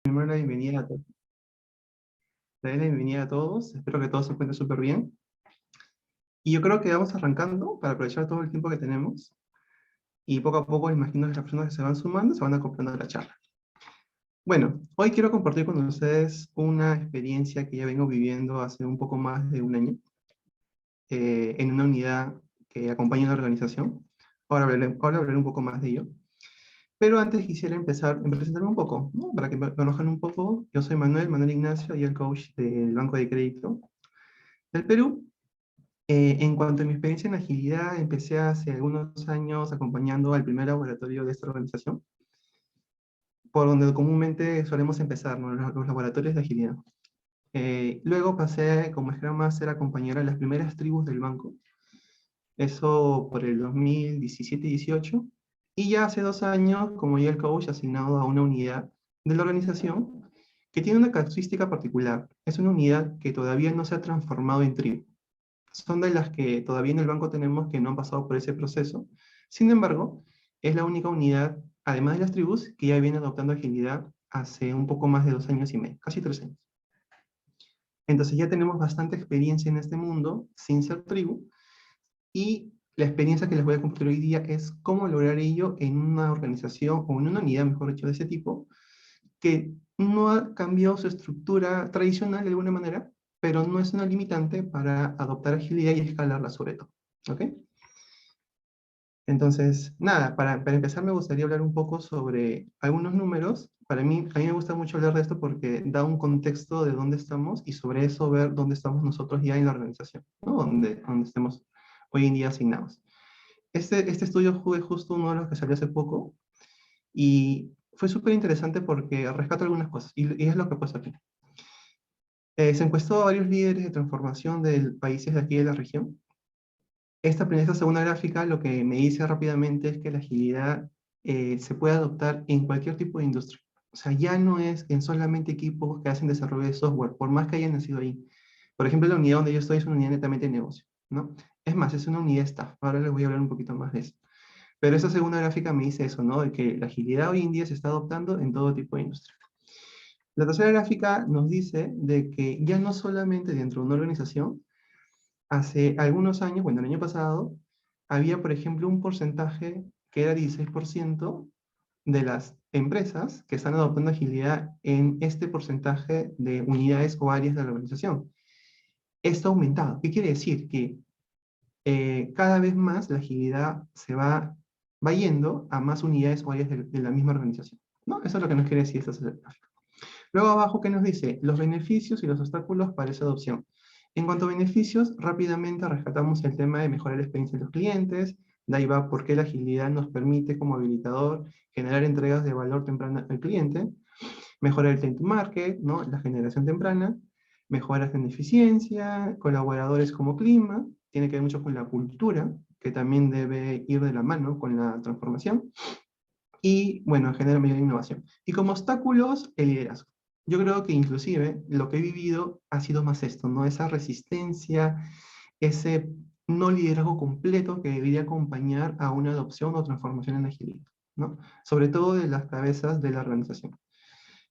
Primero la bienvenida a todos. Le doy la bienvenida a todos. Espero que todos se encuentren súper bien. Y yo creo que vamos arrancando para aprovechar todo el tiempo que tenemos. Y poco a poco, imagino que las personas que se van sumando se van acoplando a la charla. Bueno, hoy quiero compartir con ustedes una experiencia que ya vengo viviendo hace un poco más de un año en una unidad que acompaña a la organización. Ahora hablaré un poco más de ello. Pero antes quisiera empezar en presentarme un poco, ¿no? Para que me conozcan un poco. Yo soy Manuel Ignacio, y el coach del Banco de Crédito del Perú. En cuanto a mi experiencia en agilidad, empecé hace algunos años acompañando al primer laboratorio de esta organización, por donde comúnmente solemos empezar, ¿no? Los laboratorios de agilidad. Luego pasé como Scrum Master a acompañar a las primeras tribus del banco, eso por el 2017-18, y ya hace 2 años como ya el coach asignado a una unidad de la organización que tiene una característica particular. Es una unidad que todavía no se ha transformado en tribu. Son de las que todavía en el banco tenemos que no han pasado por ese proceso. Sin embargo, es la única unidad, además de las tribus, que ya viene adoptando agilidad hace un poco más de 2 años y medio, casi 3 años. Entonces ya tenemos bastante experiencia en este mundo sin ser tribu, y la experiencia que les voy a compartir hoy día es cómo lograr ello en una organización o en una unidad, mejor dicho, de ese tipo, que no ha cambiado su estructura tradicional de alguna manera, pero no es una limitante para adoptar agilidad y escalarla sobre todo. ¿Ok? Entonces, nada, para empezar me gustaría hablar un poco sobre algunos números. A mí me gusta mucho hablar de esto porque da un contexto de dónde estamos y sobre eso ver dónde estamos nosotros ya en la organización, ¿no? Donde estemos hoy en día asignados. Este estudio fue justo uno de los que salió hace poco y fue súper interesante porque rescata algunas cosas y es lo que pasa aquí. Se encuestó a varios líderes de transformación de países de aquí de la región. Esta segunda gráfica lo que me dice rápidamente es que la agilidad se puede adoptar en cualquier tipo de industria. O sea, ya no es en solamente equipos que hacen desarrollo de software, por más que hayan nacido ahí. Por ejemplo, la unidad donde yo estoy es una unidad netamente de negocio, ¿no? Es más, es una unidad staff. Ahora les voy a hablar un poquito más de eso. Pero esa segunda gráfica me dice eso, ¿no? De que la agilidad hoy en día se está adoptando en todo tipo de industria. La tercera gráfica nos dice de que ya no solamente dentro de una organización, hace algunos años, bueno, el año pasado, había, por ejemplo, un porcentaje que era 16% de las empresas que están adoptando agilidad en este porcentaje de unidades o áreas de la organización. Esto ha aumentado. ¿Qué quiere decir? Que cada vez más la agilidad va yendo a más unidades o áreas de la misma organización, ¿no? Eso es lo que nos quiere decir esta gráfica. Luego abajo, ¿qué nos dice? Los beneficios y los obstáculos para esa adopción. En cuanto a beneficios, rápidamente rescatamos el tema de mejorar la experiencia de los clientes. De ahí va por qué la agilidad nos permite como habilitador generar entregas de valor temprana al cliente, mejorar el time to market, ¿no? La generación temprana, mejoras en eficiencia, colaboradores como clima, tiene que ver mucho con la cultura, que también debe ir de la mano con la transformación, y bueno, genera mayor innovación. Y como obstáculos, el liderazgo. Yo creo que inclusive lo que he vivido ha sido más esto, ¿no? Esa resistencia, ese no liderazgo completo que debería acompañar a una adopción o transformación en agilidad, ¿no? Sobre todo de las cabezas de la organización.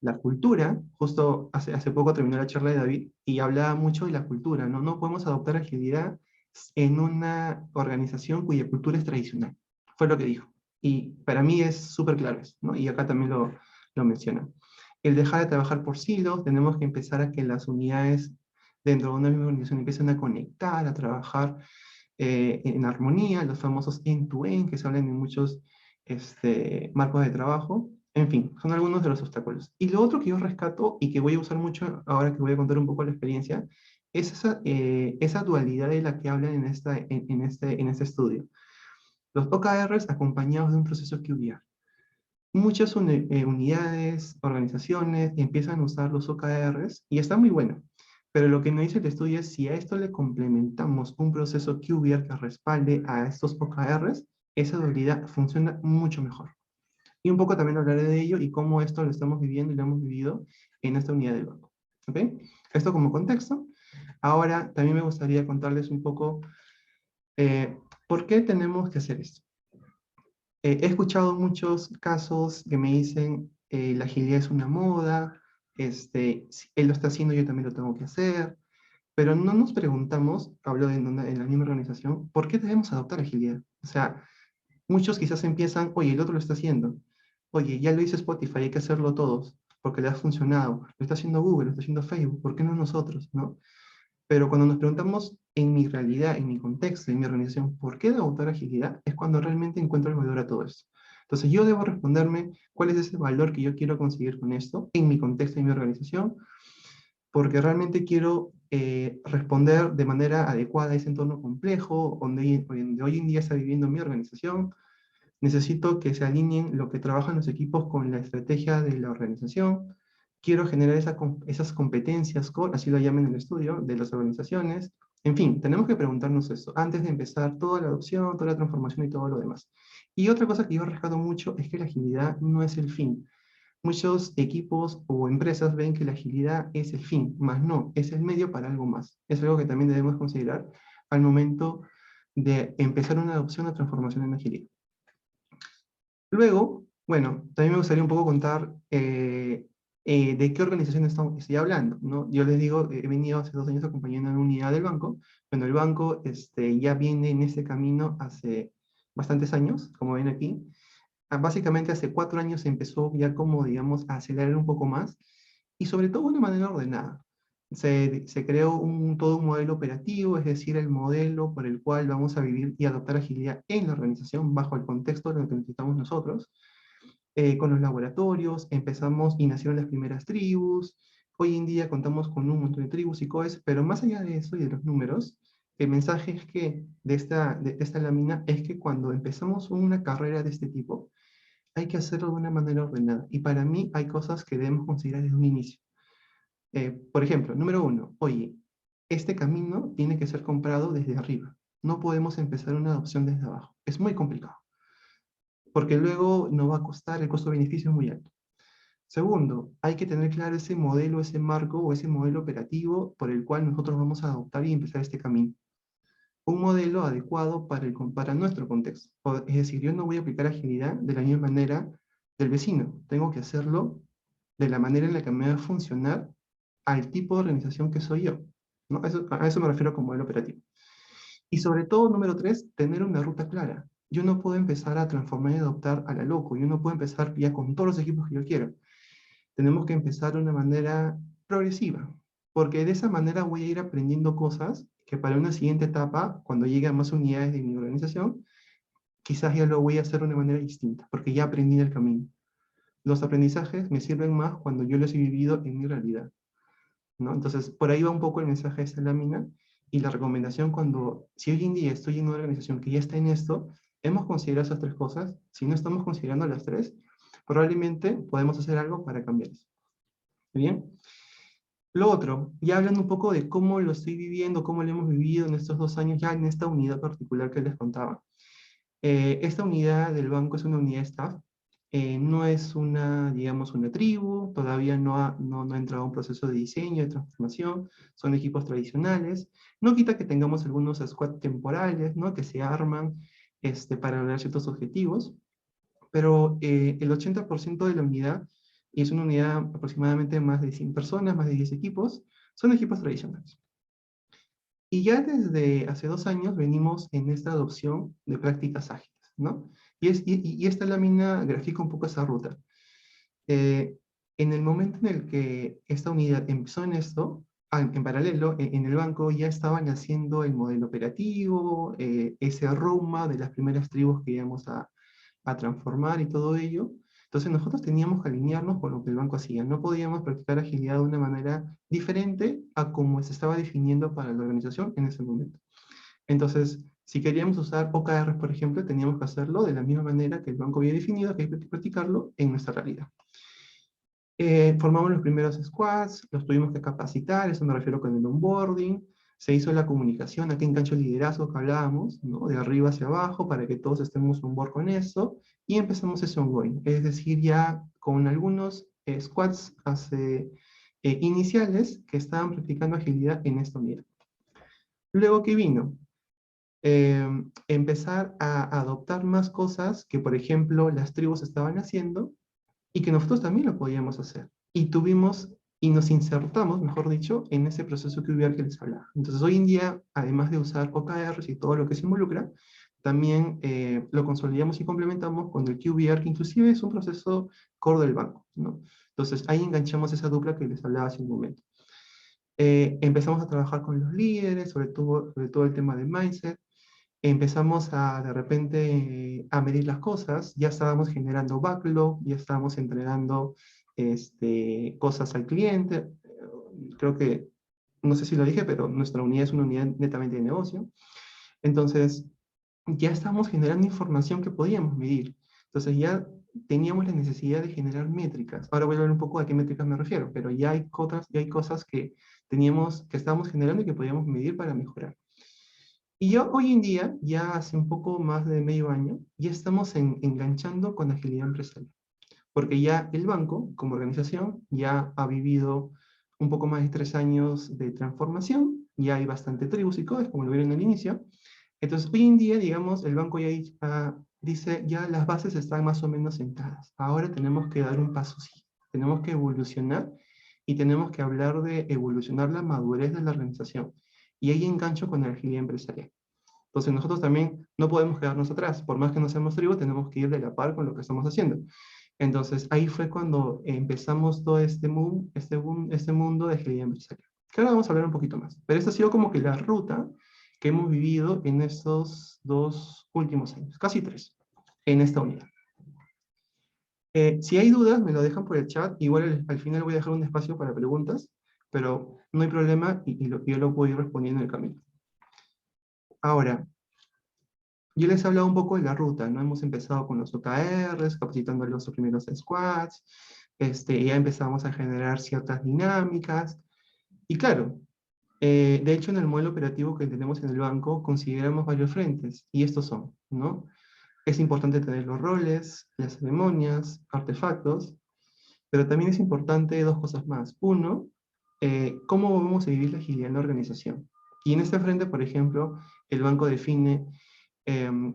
La cultura, justo hace poco terminó la charla de David y hablaba mucho de la cultura, ¿no? No podemos adoptar agilidad en una organización cuya cultura es tradicional. Fue lo que dijo. Y para mí es súper claro eso, ¿no? Y acá también lo menciona. El dejar de trabajar por silos, tenemos que empezar a que las unidades dentro de una misma organización empiecen a conectar, a trabajar en armonía, los famosos end-to-end que se hablan en muchos marcos de trabajo. En fin, son algunos de los obstáculos. Y lo otro que yo rescato y que voy a usar mucho ahora que voy a contar un poco la experiencia, es esa dualidad de la que hablan en este estudio. Los OKRs acompañados de un proceso QBR. Muchas unidades, organizaciones empiezan a usar los OKRs y está muy bueno. Pero lo que me dice el estudio es si a esto le complementamos un proceso QBR que respalde a estos OKRs, esa dualidad funciona mucho mejor. Y un poco también hablaré de ello y cómo esto lo estamos viviendo y lo hemos vivido en esta unidad del banco. ¿Ok? Esto como contexto. Ahora también me gustaría contarles un poco por qué tenemos que hacer esto. He escuchado muchos casos que me dicen, la agilidad es una moda, si él lo está haciendo, yo también lo tengo que hacer, pero no nos preguntamos, hablo en la misma organización, ¿por qué debemos adoptar agilidad? O sea, muchos quizás empiezan, oye, el otro lo está haciendo, oye, ya lo hizo Spotify, hay que hacerlo todos, porque le ha funcionado, lo está haciendo Google, lo está haciendo Facebook, ¿por qué no nosotros, no? Pero cuando nos preguntamos en mi realidad, en mi contexto, en mi organización, ¿por qué debo adoptar agilidad? Es cuando realmente encuentro el valor a todo esto. Entonces yo debo responderme cuál es ese valor que yo quiero conseguir con esto, en mi contexto, en mi organización, porque realmente quiero responder de manera adecuada a ese entorno complejo donde hoy en día está viviendo mi organización. Necesito que se alineen lo que trabajan los equipos con la estrategia de la organización. Quiero generar esas competencias core, así lo llaman en el estudio, de las organizaciones. En fin, tenemos que preguntarnos eso antes de empezar toda la adopción, toda la transformación y todo lo demás. Y otra cosa que yo rescato mucho es que la agilidad no es el fin. Muchos equipos o empresas ven que la agilidad es el fin, más no, es el medio para algo más. Es algo que también debemos considerar al momento de empezar una adopción o transformación en agilidad. Luego, bueno, también me gustaría un poco contar de qué organización estoy hablando, ¿no? Yo les digo, he venido hace 2 años acompañando a una unidad del banco. Bueno, el banco ya viene en este camino hace bastantes años, como ven aquí. Básicamente hace 4 años se empezó ya como, digamos, a acelerar un poco más y sobre todo de una manera ordenada. Se creó todo un modelo operativo, es decir, el modelo por el cual vamos a vivir y adoptar agilidad en la organización bajo el contexto de lo que necesitamos nosotros. Con los laboratorios empezamos y nacieron las primeras tribus. Hoy en día contamos con un montón de tribus y COEs, pero más allá de eso y de los números, el mensaje es que de esta lámina es que cuando empezamos una carrera de este tipo, hay que hacerlo de una manera ordenada. Y para mí hay cosas que debemos considerar desde un inicio. Por ejemplo, número uno, oye, este camino tiene que ser comprado desde arriba. No podemos empezar una adopción desde abajo. Es muy complicado, porque luego nos va a costar, el costo-beneficio es muy alto. Segundo, hay que tener claro ese modelo, ese marco o ese modelo operativo por el cual nosotros vamos a adoptar y empezar este camino. Un modelo adecuado para nuestro contexto. Es decir, yo no voy a aplicar agilidad de la misma manera del vecino. Tengo que hacerlo de la manera en la que me va a funcionar al tipo de organización que soy yo, ¿no? A eso me refiero con modelo operativo. Y sobre todo, número tres, tener una ruta clara. Yo no puedo empezar a transformar y adoptar a la loco. Yo no puedo empezar ya con todos los equipos que yo quiero. Tenemos que empezar de una manera progresiva, porque de esa manera voy a ir aprendiendo cosas que para una siguiente etapa, cuando llegue a más unidades de mi organización, quizás ya lo voy a hacer de una manera distinta, porque ya aprendí el camino. Los aprendizajes me sirven más cuando yo los he vivido en mi realidad, ¿no? Entonces, por ahí va un poco el mensaje de esta lámina y la recomendación si hoy en día estoy en una organización que ya está en esto, hemos considerado esas tres cosas. Si no estamos considerando las tres, probablemente podemos hacer algo para cambiar eso. ¿Bien? Lo otro, ya hablando un poco de cómo lo estoy viviendo, cómo lo hemos vivido en estos 2 años, ya en esta unidad particular que les contaba. Esta unidad del banco es una unidad staff, no es digamos, una tribu, todavía no ha entrado a un proceso de diseño, de transformación, son equipos tradicionales. No quita que tengamos algunos squads temporales, ¿no? Que se arman para lograr ciertos objetivos, pero el 80% de la unidad, y es una unidad aproximadamente de más de 100 personas, más de 10 equipos, son equipos tradicionales. Y ya desde hace 2 años venimos en esta adopción de prácticas ágiles, ¿no? Y esta lámina grafica un poco esa ruta. Eh, en el momento en el que esta unidad empezó en esto, en paralelo, en el banco ya estaban haciendo el modelo operativo, ese aroma de las primeras tribus que íbamos a transformar y todo ello. Entonces nosotros teníamos que alinearnos con lo que el banco hacía. No podíamos practicar agilidad de una manera diferente a como se estaba definiendo para la organización en ese momento. Entonces, si queríamos usar OKR, por ejemplo, teníamos que hacerlo de la misma manera que el banco había definido, que hay que practicarlo en nuestra realidad. Formamos los primeros squads, los tuvimos que capacitar, eso me refiero con el onboarding, se hizo la comunicación aquí en Cancho Liderazgo que hablábamos, ¿no? De arriba hacia abajo, para que todos estemos on board con eso, y empezamos ese ongoing, es decir, ya con algunos squads iniciales que estaban practicando agilidad en esta unidad. Luego, ¿qué vino? Empezar a adoptar más cosas que, por ejemplo, las tribus estaban haciendo, y que nosotros también lo podíamos hacer. Y tuvimos, y nos insertamos, mejor dicho, en ese proceso QBR que les hablaba. Entonces, hoy en día, además de usar OKRs y todo lo que se involucra, también lo consolidamos y complementamos con el QBR, que inclusive es un proceso core del banco, ¿no? Entonces, ahí enganchamos esa dupla que les hablaba hace un momento. Empezamos a trabajar con los líderes, sobre todo el tema de mindset. Empezamos a, de repente, a medir las cosas. Ya estábamos generando backlog, ya estábamos entregando cosas al cliente. Creo que, no sé si lo dije, pero nuestra unidad es una unidad netamente de negocio. Entonces, ya estábamos generando información que podíamos medir. Entonces, ya teníamos la necesidad de generar métricas. Ahora voy a hablar un poco a qué métricas me refiero, pero ya hay cosas que teníamos, que estábamos generando y que podíamos medir para mejorar. Y yo hoy en día, ya hace un poco más de medio año, ya estamos enganchando con agilidad empresarial, porque ya el banco, como organización, ya ha vivido un poco más de 3 años de transformación, ya hay bastante tribus y codes, como lo vieron al inicio. Entonces, hoy en día, digamos, el banco dice, ya las bases están más o menos sentadas. Ahora tenemos que dar un paso, sí. Tenemos que evolucionar y tenemos que hablar de evolucionar la madurez de la organización. Y ahí engancho con la agilidad empresarial. Entonces nosotros también no podemos quedarnos atrás, por más que no seamos tribu, tenemos que ir de la par con lo que estamos haciendo. Entonces ahí fue cuando empezamos todo este mundo de agilidad empresarial. Que ahora vamos a hablar un poquito más. Pero esta ha sido como que la ruta que hemos vivido en estos 2 últimos años, casi 3, en esta unidad. Si hay dudas, me lo dejan por el chat. Igual al final voy a dejar un espacio para preguntas, pero no hay problema yo lo puedo ir respondiendo en el camino. Ahora, yo les he hablado un poco de la ruta, ¿no? Hemos empezado con los OKRs, capacitando a los primeros squads, ya empezamos a generar ciertas dinámicas, y claro, de hecho en el modelo operativo que tenemos en el banco consideramos varios frentes, y estos son, ¿no? Es importante tener los roles, las ceremonias, artefactos, pero también es importante 2 cosas más. Uno, cómo vamos a vivir la agilidad en la organización. Y en este frente, por ejemplo, el banco define em,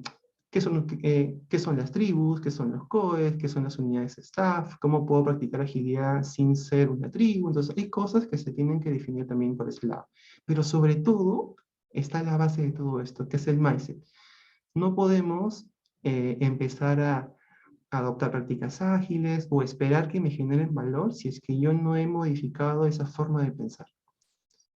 qué son las tribus, qué son los COEs, qué son las unidades de staff, cómo puedo practicar agilidad sin ser una tribu. Entonces, hay cosas que se tienen que definir también por ese lado. Pero sobre todo, está la base de todo esto, que es el mindset. No podemos empezar a adoptar prácticas ágiles o esperar que me generen valor si es que yo no he modificado esa forma de pensar.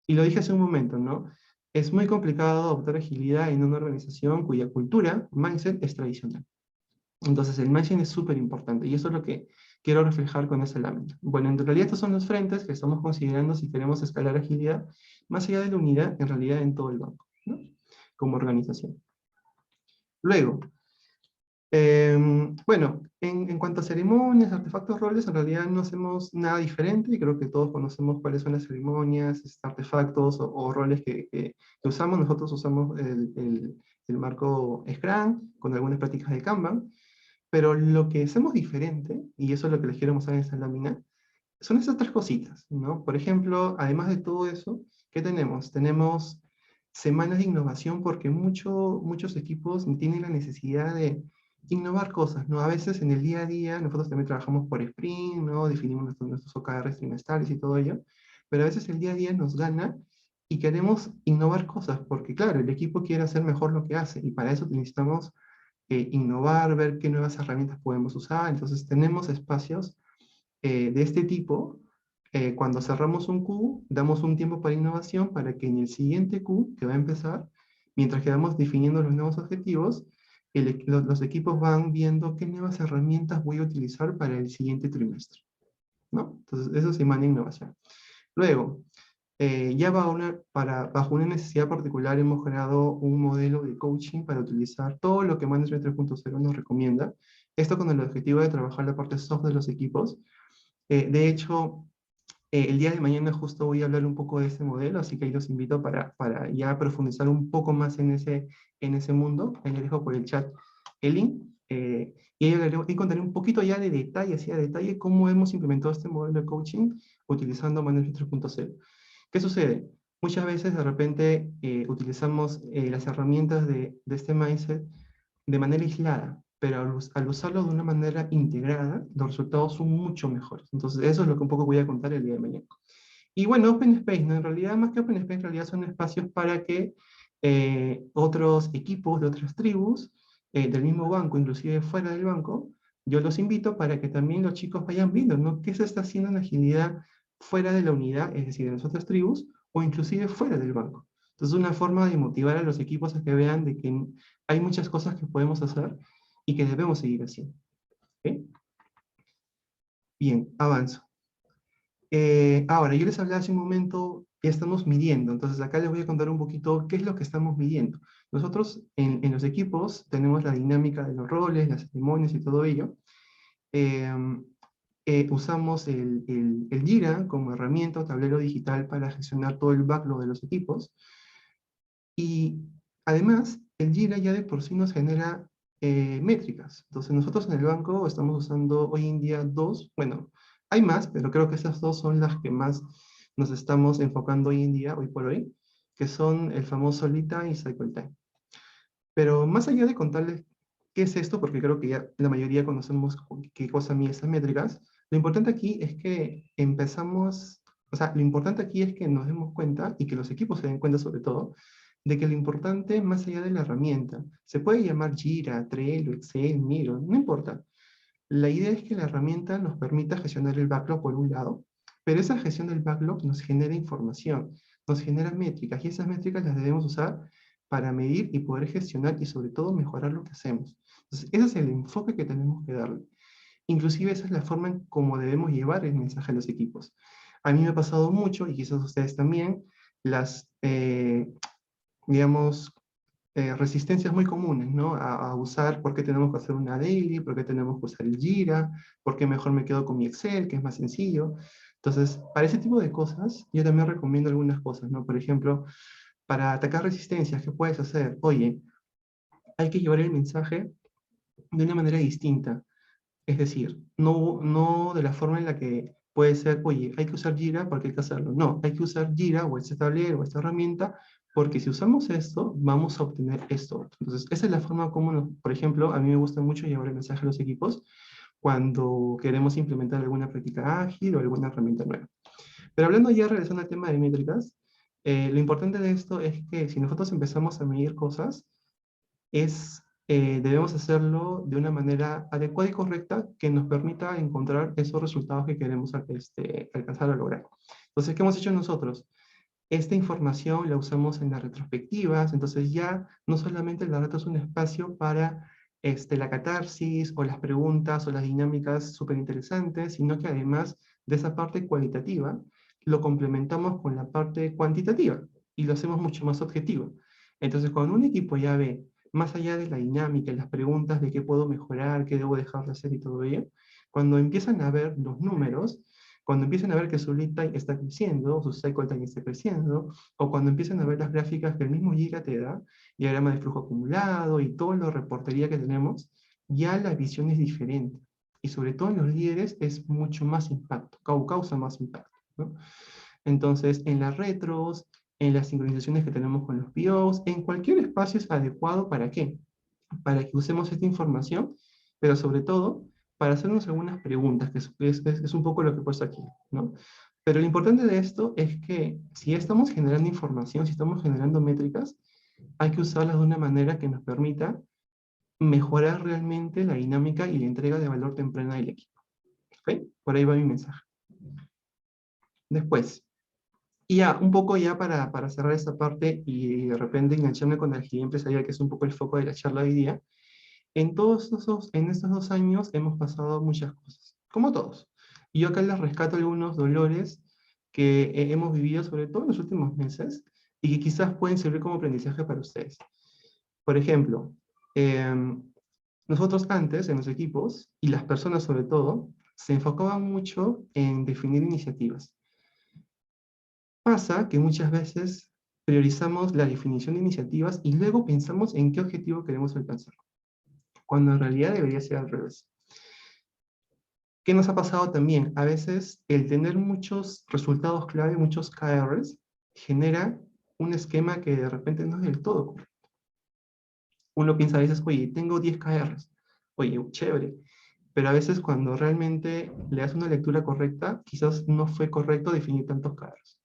Y lo dije hace un momento, ¿no? Es muy complicado adoptar agilidad en una organización cuya cultura, mindset, es tradicional. Entonces el mindset es súper importante y eso es lo que quiero reflejar con esa lámina. Bueno, en realidad estos son los frentes que estamos considerando si queremos escalar agilidad, más allá de la unidad, en realidad en todo el banco, ¿no? Como organización. Luego, bueno, en cuanto a ceremonias, artefactos, roles, en realidad no hacemos nada diferente y creo que todos conocemos cuáles son las ceremonias, artefactos o roles que usamos. Nosotros usamos el marco Scrum con algunas prácticas de Kanban, pero lo que hacemos diferente, y eso es lo que les quiero mostrar en esta lámina, son esas 3 cositas, ¿no? Por ejemplo, además de todo eso, ¿qué tenemos? Tenemos semanas de innovación porque muchos equipos tienen la necesidad de innovar cosas, ¿no? A veces en el día a día, nosotros también trabajamos por sprint, ¿no? Definimos nuestros OKRs trimestrales y todo ello, pero a veces el día a día nos gana y queremos innovar cosas, porque claro, el equipo quiere hacer mejor lo que hace, y para eso necesitamos innovar, ver qué nuevas herramientas podemos usar. Entonces tenemos espacios de este tipo. Cuando cerramos un Q, damos un tiempo para innovación para que en el siguiente Q, que va a empezar, mientras que vamos definiendo los nuevos objetivos, los equipos van viendo qué nuevas herramientas voy a utilizar para el siguiente trimestre, ¿no? Entonces, eso se llama innovación. Luego, ya bajo una necesidad particular hemos creado un modelo de coaching para utilizar todo lo que Management 3.0 nos recomienda. Esto con el objetivo de trabajar la parte soft de los equipos. De hecho, el día de mañana justo voy a hablar un poco de ese modelo, así que ahí los invito para ya profundizar un poco más en ese mundo. Ahí les dejo por el chat el link. Y ahí contaré un poquito ya de detalle, así a detalle, cómo hemos implementado este modelo de coaching utilizando Management 3.0. ¿Qué sucede? Muchas veces de repente utilizamos las herramientas de este mindset de manera aislada. pero al usarlo de una manera integrada, los resultados son mucho mejores. Entonces, eso es lo que un poco voy a contar el día de mañana. Y bueno, Open Space, ¿no? En realidad, más que Open Space, en realidad son espacios para que otros equipos de otras tribus, del mismo banco, inclusive fuera del banco, yo los invito para que también los chicos vayan viendo, ¿no? ¿Qué se está haciendo en agilidad fuera de la unidad, es decir, en las otras tribus, o inclusive fuera del banco? Entonces, una forma de motivar a los equipos a que vean de que hay muchas cosas que podemos hacer y que debemos seguir haciendo. ¿Ok? Bien, avanzo. Ahora, yo les hablaba hace un momento que estamos midiendo, entonces acá les voy a contar un poquito qué es lo que estamos midiendo. Nosotros en los equipos tenemos la dinámica de los roles, las ceremonias y todo ello. Em, Usamos el Jira como herramienta o tablero digital para gestionar todo el backlog de los equipos. Y además, el Jira ya de por sí nos genera métricas. Entonces, nosotros en el banco estamos usando hoy en día dos, bueno, hay más, pero creo que esas dos son las que más nos estamos enfocando hoy en día, hoy por hoy, que son el famoso Lead Time y Cycle Time. Pero más allá de contarles qué es esto, porque creo que ya la mayoría conocemos qué cosa mide esas métricas, lo importante aquí es que empezamos, o sea, lo importante aquí es que nos demos cuenta, y que los equipos se den cuenta sobre todo, de que lo importante, más allá de la herramienta, se puede llamar Jira, Trello, Excel, Miro, no importa. La idea es que la herramienta nos permita gestionar el backlog por un lado, pero esa gestión del backlog nos genera información, nos genera métricas, y esas métricas las debemos usar para medir y poder gestionar y sobre todo mejorar lo que hacemos. Entonces, ese es el enfoque que tenemos que darle. Inclusive esa es la forma en cómo debemos llevar el mensaje a los equipos. A mí me ha pasado mucho, y quizás ustedes también, las, digamos, resistencias muy comunes, ¿no? A usar, ¿por qué tenemos que hacer una daily? ¿Por qué tenemos que usar el Jira? ¿Por qué mejor me quedo con mi Excel, que es más sencillo? Entonces, para ese tipo de cosas, yo también recomiendo algunas cosas, ¿no? Por ejemplo, para atacar resistencias, ¿qué puedes hacer? Oye, hay que llevar el mensaje de una manera distinta. Es decir, no de la forma en la que puede ser, oye, hay que usar Jira porque hay que hacerlo. No, hay que usar Jira o este tablero o esta herramienta porque si usamos esto, vamos a obtener esto. Entonces, esa es la forma como, por ejemplo, a mí me gusta mucho llevar el mensaje a los equipos cuando queremos implementar alguna práctica ágil o alguna herramienta nueva. Pero hablando ya, regresando al tema de métricas, lo importante de esto es que si nosotros empezamos a medir cosas, debemos hacerlo de una manera adecuada y correcta que nos permita encontrar esos resultados que queremos alcanzar o lograr. Entonces, ¿qué hemos hecho nosotros? Esta información la usamos en las retrospectivas, entonces ya no solamente la retro es un espacio para la catarsis o las preguntas o las dinámicas súper interesantes, sino que además de esa parte cualitativa, lo complementamos con la parte cuantitativa y lo hacemos mucho más objetivo. Entonces, cuando un equipo ya ve, más allá de la dinámica y las preguntas de qué puedo mejorar, qué debo dejar de hacer y todo ello, cuando empiezan a ver los números, cuando empiecen a ver que su lead time está creciendo, o su cycle time está creciendo, o cuando empiecen a ver las gráficas que el mismo Giga te da, diagrama de flujo acumulado y todo lo reportería que tenemos, ya la visión es diferente. Y sobre todo en los líderes es mucho más impacto, causa más impacto, ¿no? Entonces, en las retros, en las sincronizaciones que tenemos con los POs, en cualquier espacio es adecuado ¿para qué? Para que usemos esta información, pero sobre todo para hacernos algunas preguntas, que es un poco lo que he puesto aquí, ¿no? Pero lo importante de esto es que si estamos generando información, si estamos generando métricas, hay que usarlas de una manera que nos permita mejorar realmente la dinámica y la entrega de valor temprana del equipo. ¿Ok? Por ahí va mi mensaje. Después, y ya, un poco ya para cerrar esta parte y de repente engancharme con la agilidad empresarial, que es un poco el foco de la charla de hoy día, en estos 2 años hemos pasado muchas cosas, como todos. Y yo acá les rescato algunos dolores que hemos vivido, sobre todo en los últimos meses, y que quizás pueden servir como aprendizaje para ustedes. Por ejemplo, nosotros antes, en los equipos, y las personas sobre todo, se enfocaban mucho en definir iniciativas. Pasa que muchas veces priorizamos la definición de iniciativas y luego pensamos en qué objetivo queremos alcanzar, cuando en realidad debería ser al revés. ¿Qué nos ha pasado también? A veces el tener muchos resultados clave, muchos KRs, genera un esquema que de repente no es del todo correcto. Uno piensa a veces, oye, tengo 10 KRs, oye, chévere. Pero a veces cuando realmente le das una lectura correcta, quizás no fue correcto definir tantos KRs.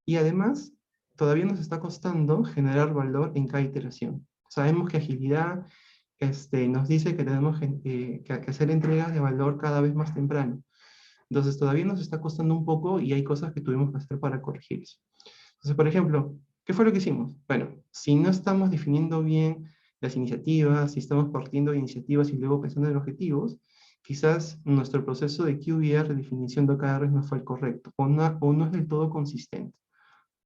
Y además, todavía nos está costando generar valor en cada iteración. Sabemos que agilidad nos dice que tenemos que hacer entregas de valor cada vez más temprano. Entonces, todavía nos está costando un poco y hay cosas que tuvimos que hacer para corregir eso. Entonces, por ejemplo, ¿qué fue lo que hicimos? Bueno, si no estamos definiendo bien las iniciativas, si estamos partiendo de iniciativas y luego pensando en objetivos, quizás nuestro proceso de QBR, de definición de OKRs, no fue el correcto o no es del todo consistente.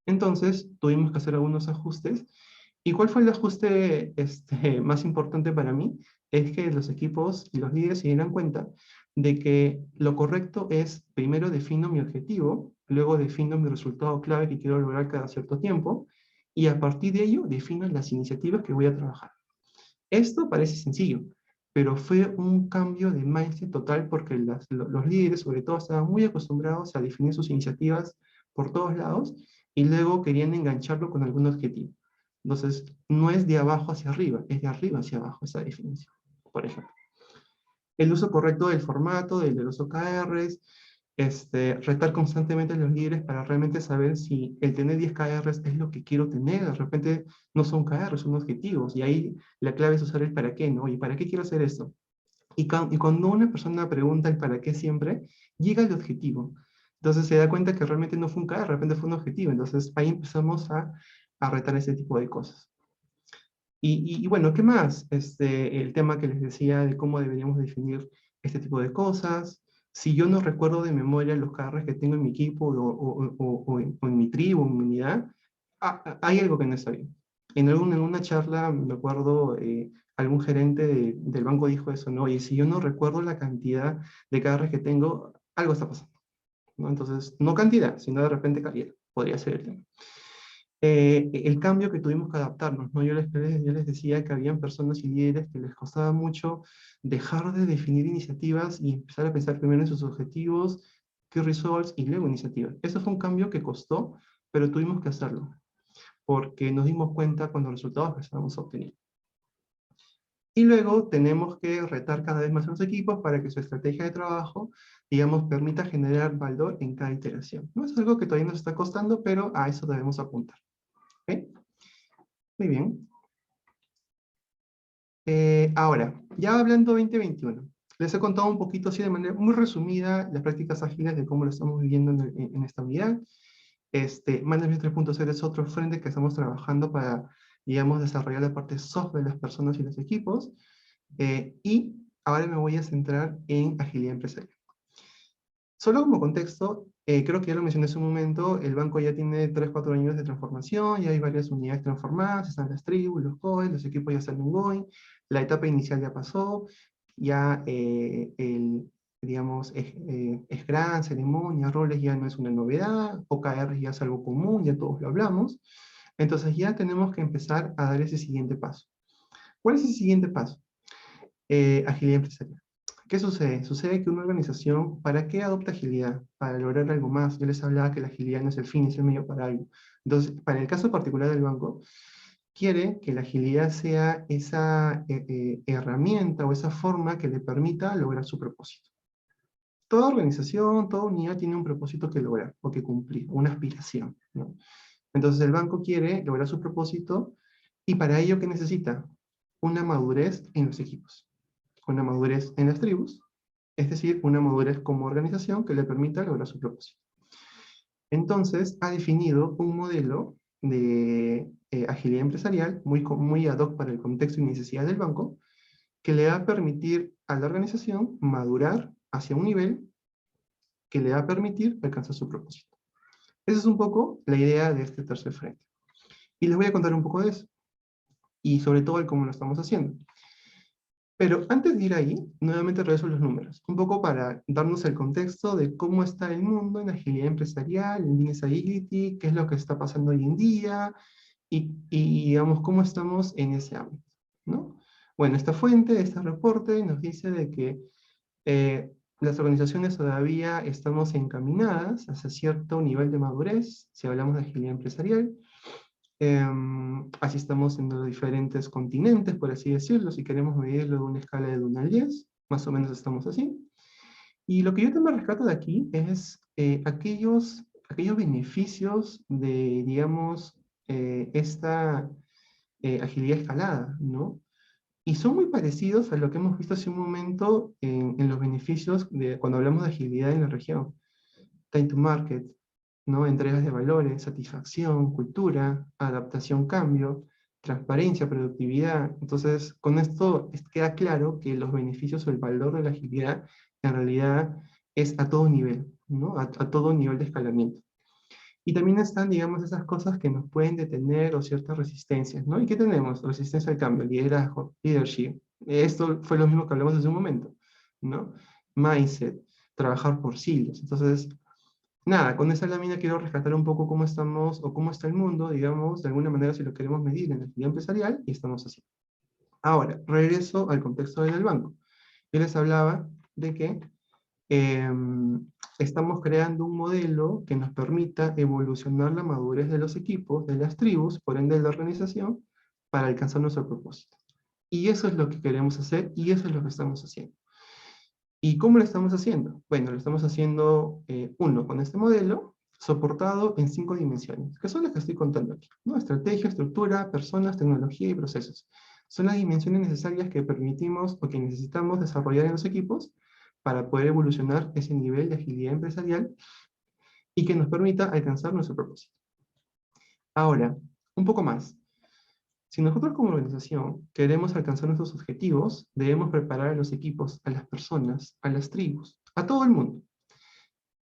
Entonces, tuvimos que hacer algunos ajustes. ¿Y cuál fue el ajuste más importante para mí? Es que los equipos y los líderes se dieran cuenta de que lo correcto es, primero defino mi objetivo, luego defino mi resultado clave que quiero lograr cada cierto tiempo, y a partir de ello defino las iniciativas que voy a trabajar. Esto parece sencillo, pero fue un cambio de mindset total porque los líderes, sobre todo, estaban muy acostumbrados a definir sus iniciativas por todos lados y luego querían engancharlo con algún objetivo. Entonces, no es de abajo hacia arriba, es de arriba hacia abajo esa definición, por ejemplo. El uso correcto del formato, de los OKRs, retar constantemente a los líderes para realmente saber si el tener 10 KRs es lo que quiero tener. De repente no son KRs, son objetivos. Y ahí la clave es usar el para qué, ¿no? ¿Y para qué quiero hacer esto? Y cuando una persona pregunta el para qué siempre, llega al objetivo. Entonces se da cuenta que realmente no fue un KR, de repente fue un objetivo. Entonces ahí empezamos a retar ese tipo de cosas. Y bueno, ¿qué más? El tema que les decía de cómo deberíamos definir este tipo de cosas. Si yo no recuerdo de memoria los carros que tengo en mi equipo o en mi tribu, en mi unidad, hay algo que no está bien. En una charla, me acuerdo, algún gerente del banco dijo eso, ¿no? Oye, si yo no recuerdo la cantidad de carros que tengo, algo está pasando, ¿no? Entonces, no cantidad, sino de repente calidad, podría ser el tema. El cambio que tuvimos que adaptarnos, ¿no? Yo les decía que habían personas y líderes que les costaba mucho dejar de definir iniciativas y empezar a pensar primero en sus objetivos, key results y luego iniciativas. Eso fue un cambio que costó, pero tuvimos que hacerlo, porque nos dimos cuenta cuando los resultados que estábamos obteniendo. Y luego tenemos que retar cada vez más a los equipos para que su estrategia de trabajo, digamos, permita generar valor en cada iteración. ¿No? Es algo que todavía nos está costando, pero a eso debemos apuntar. ¿Okay? Muy bien. Ahora, ya hablando 2021, les he contado un poquito así de manera muy resumida las prácticas ágiles de cómo lo estamos viviendo en esta unidad. Management 3.0 es otro frente que estamos trabajando para, digamos, desarrollar la parte soft de las personas y los equipos. Y ahora me voy a centrar en agilidad empresarial. Solo como contexto, creo que ya lo mencioné hace un momento, el banco ya tiene 3-4 años de transformación, ya hay varias unidades transformadas, están las tribus, los COEs, los equipos ya están ongoing, la etapa inicial ya pasó, ya digamos, Scrum, ceremonia, roles ya no es una novedad, OKR ya es algo común, ya todos lo hablamos, entonces ya tenemos que empezar a dar ese siguiente paso. ¿Cuál es el siguiente paso? Agilidad empresarial. ¿Qué sucede? Sucede que una organización, ¿para qué adopta agilidad? Para lograr algo más. Yo les hablaba que la agilidad no es el fin, es el medio para algo. Entonces, para el caso particular del banco, quiere que la agilidad sea esa herramienta o esa forma que le permita lograr su propósito. Toda organización, toda unidad tiene un propósito que lograr o que cumplir, una aspiración, ¿no? Entonces el banco quiere lograr su propósito y para ello, ¿qué necesita? Una madurez en los equipos, una madurez en las tribus, es decir, una madurez como organización que le permita lograr su propósito. Entonces, ha definido un modelo de agilidad empresarial muy ad hoc para el contexto y necesidad del banco, que le va a permitir a la organización madurar hacia un nivel que le va a permitir alcanzar su propósito. Esa es un poco la idea de este tercer frente. Y les voy a contar un poco de eso, y sobre todo el cómo lo estamos haciendo. Pero antes de ir ahí, nuevamente regreso a los números, un poco para darnos el contexto de cómo está el mundo en agilidad empresarial, en Business Agility, qué es lo que está pasando hoy en día, y digamos, cómo estamos en ese ámbito, ¿no? Bueno, esta fuente, este reporte nos dice de que las organizaciones todavía estamos encaminadas hacia cierto nivel de madurez, si hablamos de agilidad empresarial. Así estamos en los diferentes continentes, por así decirlo, si queremos medirlo de una escala de 1 al 10, más o menos estamos así. Y lo que yo también rescato de aquí es aquellos beneficios de, digamos, esta agilidad escalada, ¿no? Y son muy parecidos a lo que hemos visto hace un momento en los beneficios de cuando hablamos de agilidad en la región. Time to market, ¿no? Entregas de valores, satisfacción, cultura, adaptación, cambio, transparencia, productividad. Entonces, con esto queda claro que los beneficios o el valor de la agilidad en realidad es a todo nivel, ¿no? A todo nivel de escalamiento. Y también están, digamos, esas cosas que nos pueden detener o ciertas resistencias, ¿no? ¿Y qué tenemos? Resistencia al cambio, liderazgo, leadership. Esto fue lo mismo que hablamos hace un momento, ¿no? Mindset, trabajar por silos. Entonces, nada, con esta lámina quiero rescatar un poco cómo estamos o cómo está el mundo, digamos, de alguna manera si lo queremos medir en la actividad empresarial, y estamos así. Ahora, regreso al contexto del banco. Yo les hablaba de que estamos creando un modelo que nos permita evolucionar la madurez de los equipos, de las tribus, por ende de la organización, para alcanzar nuestro propósito. Y eso es lo que queremos hacer y eso es lo que estamos haciendo. ¿Y cómo lo estamos haciendo? Bueno, lo estamos haciendo, uno, con este modelo, soportado en 5 dimensiones, que son las que estoy contando aquí, ¿no? Estrategia, estructura, personas, tecnología y procesos. Son las dimensiones necesarias que permitimos o que necesitamos desarrollar en los equipos para poder evolucionar ese nivel de agilidad empresarial y que nos permita alcanzar nuestro propósito. Ahora, un poco más. Si nosotros como organización queremos alcanzar nuestros objetivos, debemos preparar a los equipos, a las personas, a las tribus, a todo el mundo.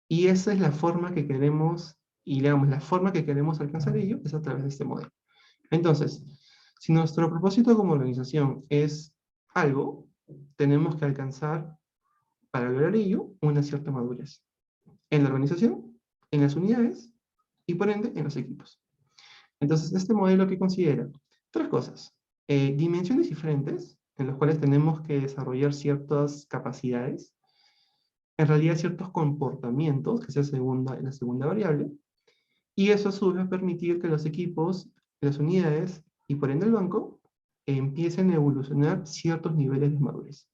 Y esa es la forma que queremos, y digamos, la forma que queremos alcanzar ello es a través de este modelo. Entonces, si nuestro propósito como organización es algo, tenemos que alcanzar, para lograr ello, una cierta madurez. En la organización, en las unidades, y por ende, en los equipos. Entonces, este modelo que considera tres cosas. Dimensiones diferentes, en las cuales tenemos que desarrollar ciertas capacidades, en realidad ciertos comportamientos, que es la segunda variable, y eso a su vez va a permitir que los equipos, las unidades, y por ende el banco, empiecen a evolucionar ciertos niveles de madurez.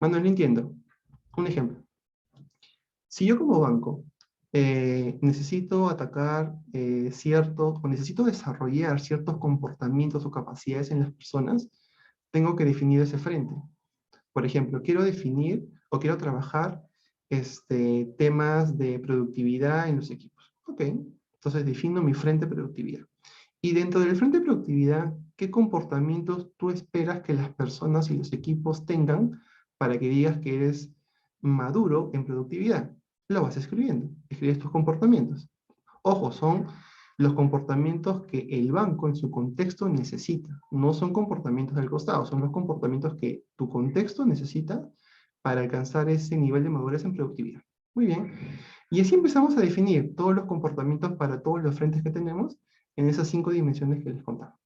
Manuel, no entiendo. Un ejemplo. Si yo como banco necesito atacar ciertos, o necesito desarrollar ciertos comportamientos o capacidades en las personas, tengo que definir ese frente. Por ejemplo, quiero definir o quiero trabajar temas de productividad en los equipos. Ok, entonces defino mi frente de productividad. Y dentro del frente de productividad, ¿qué comportamientos tú esperas que las personas y los equipos tengan para que digas que eres maduro en productividad? Lo vas escribiendo, escribes tus comportamientos. Ojo, son los comportamientos que el banco en su contexto necesita. No son comportamientos del costado, son los comportamientos que tu contexto necesita para alcanzar ese nivel de madurez en productividad. Muy bien. Y así empezamos a definir todos los comportamientos para todos los frentes que tenemos en esas 5 dimensiones que les contaba.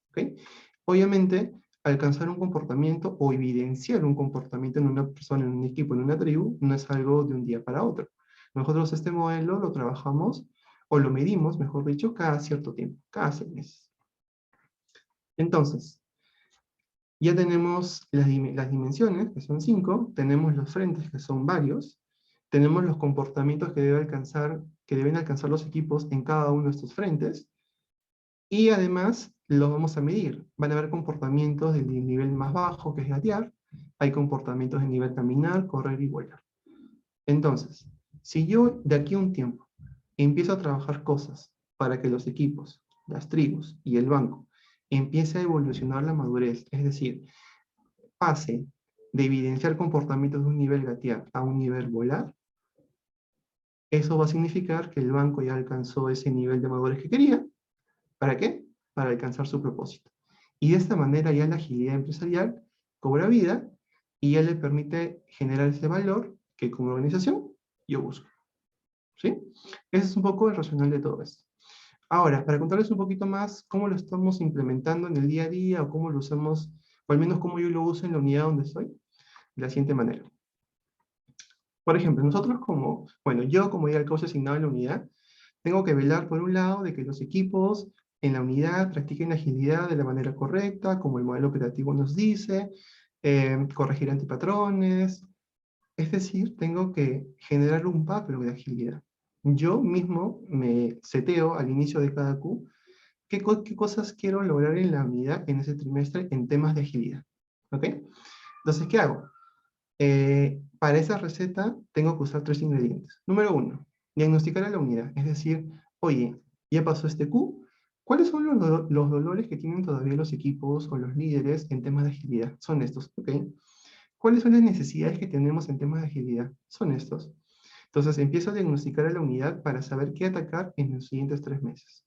¿Okay? Obviamente, alcanzar un comportamiento o evidenciar un comportamiento en una persona, en un equipo, en una tribu, no es algo de un día para otro. Nosotros este modelo lo trabajamos o lo medimos, mejor dicho, cada cierto tiempo, cada 6 meses. Entonces, ya tenemos las dimensiones, que son 5, tenemos los frentes, que son varios, tenemos los comportamientos que deben alcanzar los equipos en cada uno de estos frentes, y además los vamos a medir. Van a haber comportamientos del nivel más bajo, que es gatear, hay comportamientos de nivel caminar, correr y volar. Entonces, si yo de aquí a un tiempo empiezo a trabajar cosas para que los equipos, las tribus y el banco empiece a evolucionar la madurez, es decir, pase de evidenciar comportamientos de un nivel gatear a un nivel volar, eso va a significar que el banco ya alcanzó ese nivel de madurez que quería. ¿Para qué? Para alcanzar su propósito. Y de esta manera ya la agilidad empresarial cobra vida y ya le permite generar ese valor que como organización yo busco. ¿Sí? Ese es un poco el racional de todo esto. Ahora, para contarles un poquito más cómo lo estamos implementando en el día a día o cómo lo usamos, o al menos cómo yo lo uso en la unidad donde estoy, de la siguiente manera. Por ejemplo, nosotros yo como ya el coach asignado en la unidad, tengo que velar por un lado de que los equipos en la unidad, practiquen agilidad de la manera correcta, como el modelo operativo nos dice, corregir antipatrones. Es decir, tengo que generar un backlog de agilidad. Yo mismo me seteo al inicio de cada Q qué cosas quiero lograr en la unidad en ese trimestre en temas de agilidad. ¿Ok? Entonces, ¿qué hago? Para esa receta tengo que usar tres ingredientes. Número uno, diagnosticar a la unidad. Es decir, oye, ya pasó este Q, ¿cuáles son los dolores que tienen todavía los equipos o los líderes en temas de agilidad? Son estos, ¿ok? ¿Cuáles son las necesidades que tenemos en temas de agilidad? Son estos. Entonces empiezo a diagnosticar a la unidad para saber qué atacar en los siguientes 3 meses.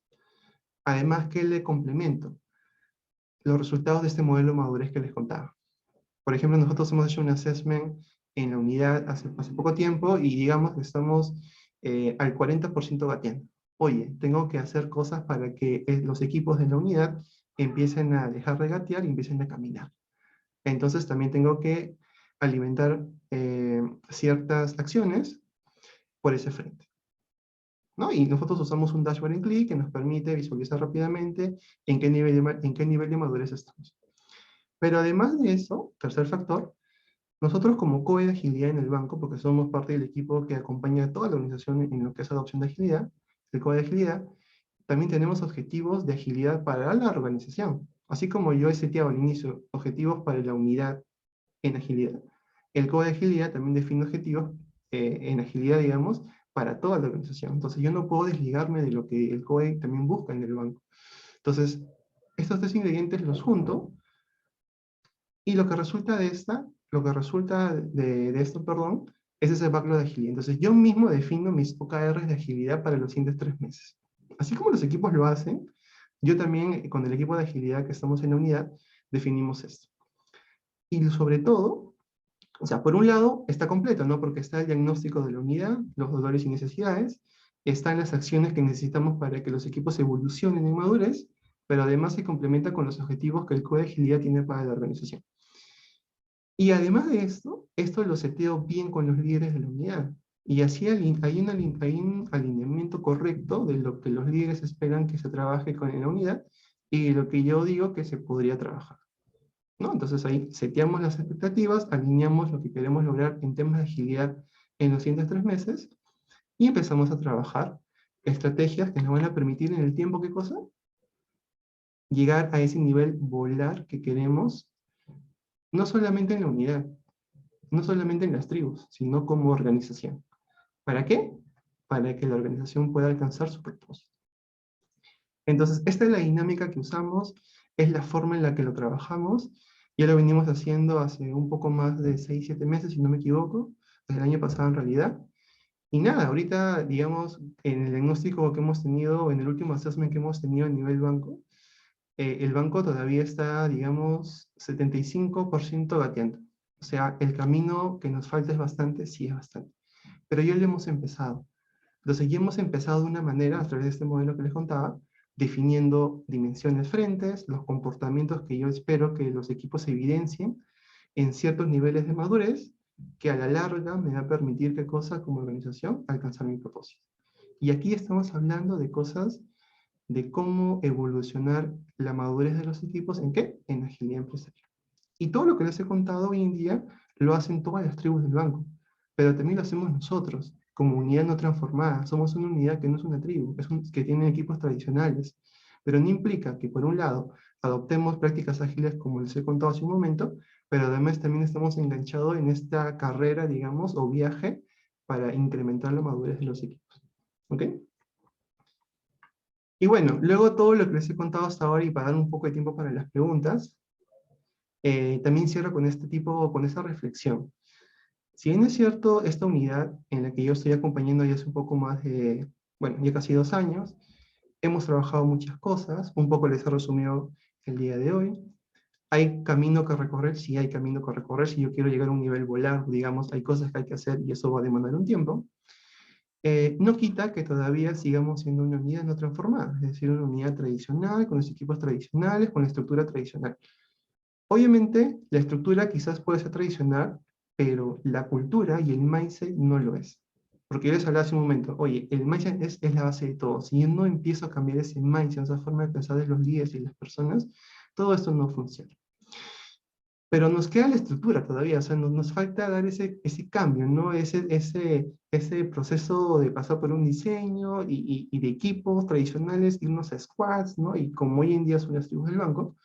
Además, ¿qué le complemento? Los resultados de este modelo de madurez que les contaba. Por ejemplo, nosotros hemos hecho un assessment en la unidad hace poco tiempo y digamos que estamos al 40% gateando. Oye, tengo que hacer cosas para que los equipos de la unidad empiecen a dejar de gatear y empiecen a caminar. Entonces también tengo que alimentar ciertas acciones por ese frente, ¿no? Y nosotros usamos un dashboard en Click que nos permite visualizar rápidamente en qué nivel de madurez estamos. Pero además de eso, tercer factor, nosotros como COE de agilidad en el banco, porque somos parte del equipo que acompaña a toda la organización en lo que es adopción de agilidad, el COE de agilidad, también tenemos objetivos de agilidad para la organización. Así como yo he seteado al inicio objetivos para la unidad en agilidad. El COE de agilidad también define objetivos en agilidad, digamos, para toda la organización. Entonces yo no puedo desligarme de lo que el COE también busca en el banco. Entonces, estos tres ingredientes los junto y lo que resulta de esto, perdón, es ese backlog de agilidad. Entonces yo mismo defino mis OKRs de agilidad para los siguientes 3 meses. Así como los equipos lo hacen, yo también con el equipo de agilidad que estamos en la unidad definimos esto. Y sobre todo, o sea, por un lado está completo, ¿no? Porque está el diagnóstico de la unidad, los dolores y necesidades, están las acciones que necesitamos para que los equipos evolucionen en madurez, pero además se complementa con los objetivos que el COE de agilidad tiene para la organización. Y además de esto lo seteo bien con los líderes de la unidad. Y así hay un alineamiento correcto de lo que los líderes esperan que se trabaje con en la unidad y lo que yo digo que se podría trabajar, ¿no? Entonces ahí seteamos las expectativas, alineamos lo que queremos lograr en temas de agilidad en los siguientes 3 meses y empezamos a trabajar estrategias que nos van a permitir en el tiempo, ¿qué cosa? Llegar a ese nivel volar que queremos, no solamente en la unidad, no solamente en las tribus, sino como organización. ¿Para qué? Para que la organización pueda alcanzar su propósito. Entonces, esta es la dinámica que usamos, es la forma en la que lo trabajamos. Ya lo venimos haciendo hace un poco más de 6, 7 meses, si no me equivoco, desde el año pasado en realidad. Y nada, ahorita, digamos, en el diagnóstico que hemos tenido, en el último assessment que hemos tenido a nivel banco, el banco todavía está, digamos, 75% gateando. O sea, el camino que nos falta es bastante, sí es bastante. Pero ya lo hemos empezado. Entonces ya hemos empezado de una manera, a través de este modelo que les contaba, definiendo dimensiones frentes, los comportamientos que yo espero que los equipos evidencien en ciertos niveles de madurez, que a la larga me va a permitir qué cosa como organización alcanzar mi propósito. Y aquí estamos hablando de cosas de cómo evolucionar la madurez de los equipos, ¿en qué? En agilidad empresarial. Y todo lo que les he contado hoy en día lo hacen todas las tribus del banco, pero también lo hacemos nosotros, como unidad no transformada. Somos una unidad que no es una tribu, que tiene equipos tradicionales, pero no implica que por un lado adoptemos prácticas ágiles como les he contado hace un momento, pero además también estamos enganchados en esta carrera, digamos, o viaje para incrementar la madurez de los equipos. ¿Ok? Y bueno, luego todo lo que les he contado hasta ahora y para dar un poco de tiempo para las preguntas, también cierro con con esta reflexión. Si bien es cierto, esta unidad en la que yo estoy acompañando ya hace un poco más de, bueno, ya casi 2 años, hemos trabajado muchas cosas, un poco les he resumido el día de hoy. ¿Hay camino que recorrer? Sí, hay camino que recorrer. Si yo quiero llegar a un nivel volar, digamos, hay cosas que hay que hacer y eso va a demandar un tiempo. No quita que todavía sigamos siendo una unidad no transformada, es decir, una unidad tradicional, con los equipos tradicionales, con la estructura tradicional. Obviamente, la estructura quizás puede ser tradicional, pero la cultura y el mindset no lo es. Porque yo les hablaba hace un momento, oye, el mindset es la base de todo. Si yo no empiezo a cambiar ese mindset, esa forma de pensar de los líderes y las personas, todo esto no funciona. Pero nos queda la estructura todavía, o sea, nos falta dar ese cambio, ¿no? Ese proceso de pasar por un diseño y de equipos tradicionales, irnos a squads, ¿no? Y como hoy en día son las tribus del banco.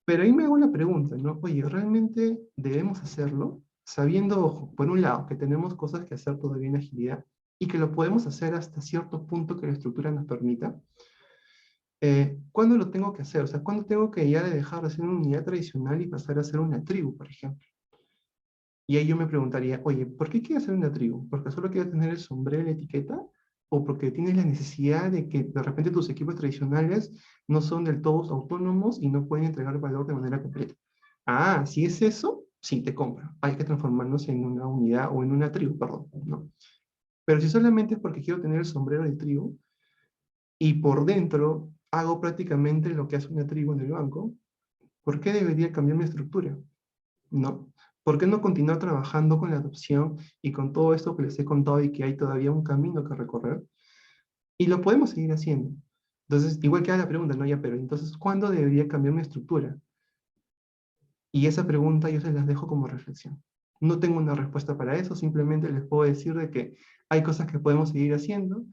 Pero ahí me hago la pregunta, ¿no? Oye, ¿realmente debemos hacerlo? Sabiendo, ojo, por un lado, que tenemos cosas que hacer todavía en agilidad y que lo podemos hacer hasta cierto punto que la estructura nos permita. ¿Cuándo lo tengo que hacer? O sea, ¿cuándo tengo que ya dejar de ser una unidad tradicional y pasar a ser una tribu, por ejemplo? Y ahí yo me preguntaría, oye, ¿por qué quieres ser una tribu? ¿Porque solo quieres tener el sombrero y la etiqueta? ¿O porque tienes la necesidad de que de repente tus equipos tradicionales no son del todo autónomos y no pueden entregar valor de manera completa? Ah, si es eso, sí, te compro. Hay que transformarnos en una unidad o en una tribu, perdón, ¿no? Pero si solamente es porque quiero tener el sombrero de tribu y por dentro hago prácticamente lo que hace una tribu en el banco, ¿por qué debería cambiar mi estructura? ¿No? ¿Por qué no continuar trabajando con la adopción y con todo esto que les he contado y que hay todavía un camino que recorrer? Y lo podemos seguir haciendo. Entonces, igual queda la pregunta, ¿no? Ya, pero entonces, ¿cuándo debería cambiar mi estructura? Y esa pregunta yo se las dejo como reflexión. No tengo una respuesta para eso, simplemente les puedo decir de que hay cosas que podemos seguir haciendo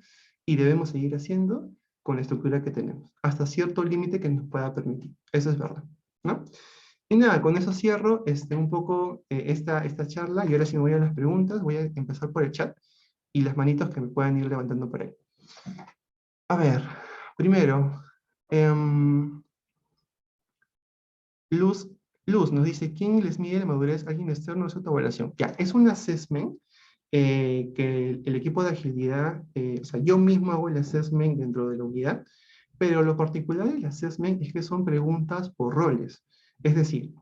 y debemos seguir haciendo con la estructura que tenemos, hasta cierto límite que nos pueda permitir. Eso es verdad, ¿no? Y nada, con eso cierro un poco esta charla y ahora sí me voy a las preguntas, voy a empezar por el chat y las manitos que me puedan ir levantando por ahí. A ver, primero, em, Luz, Luz nos dice, ¿quién les mide la madurez? ¿Alguien externo o es autoevaluación? Ya, es un assessment que el equipo de agilidad, o sea, yo mismo hago el assessment dentro de la unidad, pero lo particular del assessment es que son preguntas por roles. Es decir,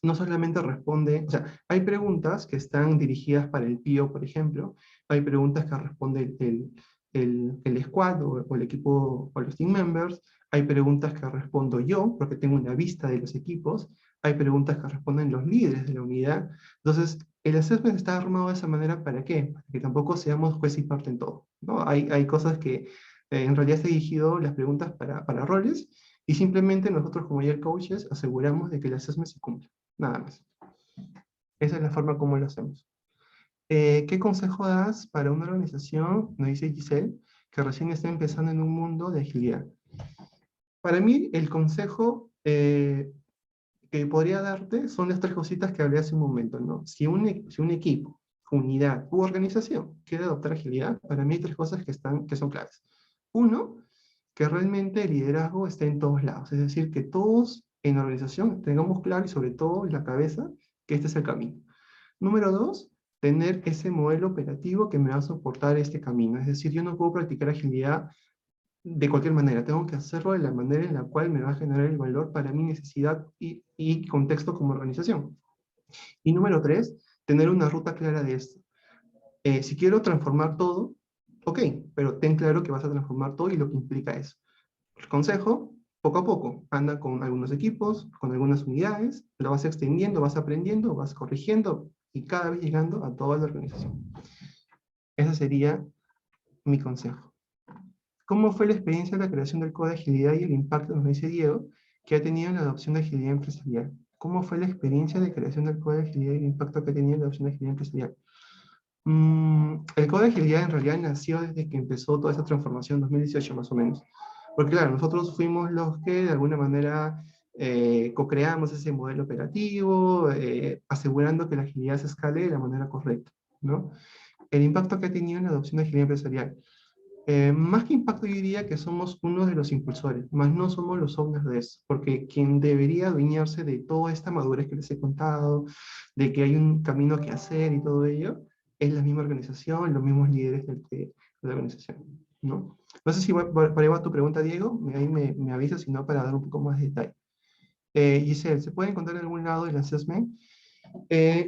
no solamente responde, o sea, hay preguntas que están dirigidas para el PIO, por ejemplo, hay preguntas que responde el squad o el equipo o los team members, hay preguntas que respondo yo, porque tengo una vista de los equipos, hay preguntas que responden los líderes de la unidad. Entonces, el assessment está armado de esa manera, ¿para qué? Para que tampoco seamos juez y parte en todo, ¿no? Hay cosas que en realidad está dirigido las preguntas para roles, y simplemente nosotros como ya coaches aseguramos de que el assessment se cumpla. Nada más. Esa es la forma como lo hacemos. ¿Qué consejo das para una organización, nos dice Giselle, que recién está empezando en un mundo de agilidad? Para mí, el consejo que podría darte son las tres cositas que hablé hace un momento, ¿no? Si un equipo, unidad u organización quiere adoptar agilidad, para mí hay tres cosas que son claves. Uno, que realmente el liderazgo esté en todos lados, es decir, que todos en la organización tengamos claro y sobre todo en la cabeza que este es el camino. Número dos, tener ese modelo operativo que me va a soportar este camino. Es decir, yo no puedo practicar agilidad de cualquier manera, tengo que hacerlo de la manera en la cual me va a generar el valor para mi necesidad y contexto como organización. Y número tres, tener una ruta clara de esto. Si quiero transformar todo, ok, pero ten claro que vas a transformar todo y lo que implica eso. El consejo, poco a poco, anda con algunos equipos, con algunas unidades, lo vas extendiendo, vas aprendiendo, vas corrigiendo y cada vez llegando a toda la organización. Ese sería mi consejo. ¿Cómo fue la experiencia de la creación del Código de Agilidad y el impacto, nos dice Diego, que ha tenido en la adopción de agilidad empresarial? ¿Cómo fue la experiencia de creación del Código de Agilidad y el impacto que ha tenido en la adopción de agilidad empresarial? El Código de Agilidad en realidad nació desde que empezó toda esa transformación en 2018 más o menos. Porque claro, nosotros fuimos los que de alguna manera co-creamos ese modelo operativo, asegurando que la agilidad se escale de la manera correcta, ¿no? El impacto que ha tenido en la adopción de agilidad empresarial. Más que impacto, yo diría que somos uno de los impulsores, más no somos los owners de eso, porque quien debería adueñarse de toda esta madurez que les he contado, de que hay un camino que hacer y todo ello, es la misma organización, los mismos líderes de la organización, ¿no? No sé si por ahí va tu pregunta, Diego, ahí me avisas, si no, para dar un poco más de detalle. Giselle, ¿se puede encontrar en algún lado el assessment?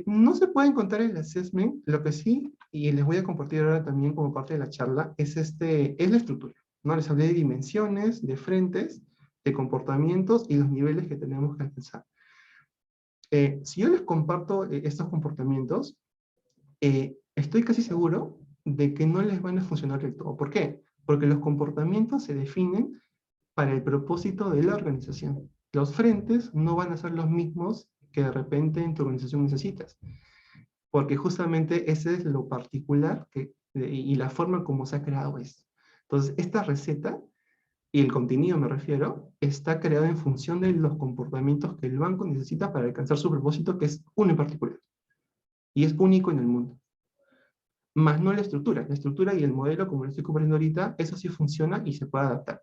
No se puede encontrar el assessment, lo que sí, y les voy a compartir ahora también como parte de la charla, es la estructura, ¿no? Les hablé de dimensiones, de frentes, de comportamientos y los niveles que tenemos que alcanzar. Si yo les comparto estos comportamientos, estoy casi seguro de que no les van a funcionar del todo. ¿Por qué? Porque los comportamientos se definen para el propósito de la organización. Los frentes no van a ser los mismos que de repente en tu organización necesitas, porque justamente ese es lo particular y la forma como se ha creado esto. Entonces, esta receta, y el contenido me refiero, está creado en función de los comportamientos que el banco necesita para alcanzar su propósito, que es uno en particular, y es único en el mundo. Más no la estructura. La estructura y el modelo, como lo estoy compartiendo ahorita, eso sí funciona y se puede adaptar.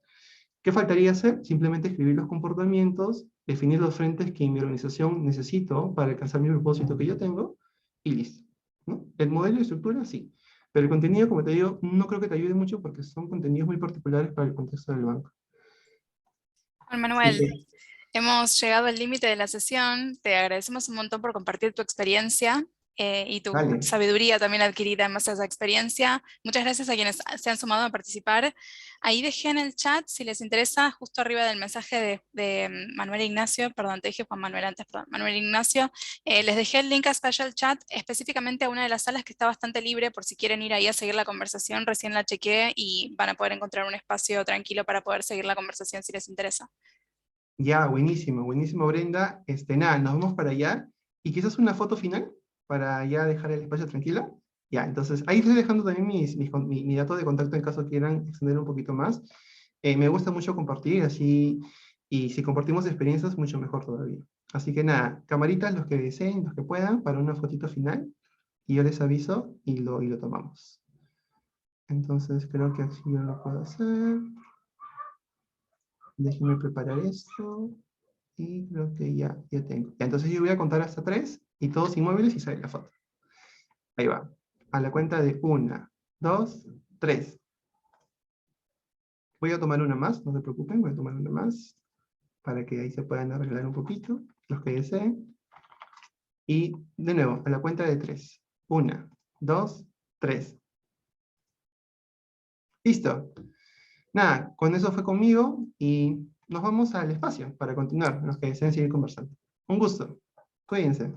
¿Qué faltaría hacer? Simplemente escribir los comportamientos, definir los frentes que mi organización necesito para alcanzar mi propósito que yo tengo, y listo, ¿no? El modelo y estructura, sí. Pero el contenido, como te digo, no creo que te ayude mucho porque son contenidos muy particulares para el contexto del banco. Juan Así Manuel, que, hemos llegado al límite de la sesión. Te agradecemos un montón por compartir tu experiencia y tu vale. sabiduría también adquirida en base a esa experiencia. Muchas gracias a quienes se han sumado a participar. Ahí dejé en el chat, si les interesa, justo arriba del mensaje de Manuel Ignacio, perdón, te dije Juan Manuel antes, perdón, Manuel Ignacio, les dejé el link a Special Chat específicamente a una de las salas que está bastante libre por si quieren ir ahí a seguir la conversación. Recién la chequeé y van a poder encontrar un espacio tranquilo para poder seguir la conversación si les interesa. Ya, buenísimo, buenísimo, Brenda. Nada, nos vamos para allá. Y quizás una foto final para ya dejar el espacio tranquilo. Ya, entonces ahí estoy dejando también mi dato de contacto en caso quieran extender un poquito más. Me gusta mucho compartir, así, y si compartimos experiencias, mucho mejor todavía. Así que nada, camaritas, los que deseen, los que puedan, para una fotito final, y yo les aviso y lo tomamos. Entonces creo que así yo lo puedo hacer. Déjenme preparar esto. Y creo que ya tengo. Ya, entonces yo voy a contar hasta 3 y todos inmóviles y sale la foto. Ahí va. A la cuenta de 1, 2, 3. Voy a tomar una más, no se preocupen, voy a tomar una más para que ahí se puedan arreglar un poquito, los que deseen. Y de nuevo, a la cuenta de 3. 1, 2, 3. Listo. Nada, con eso fue conmigo y nos vamos al espacio para continuar, los que deseen seguir conversando. Un gusto. Cuídense.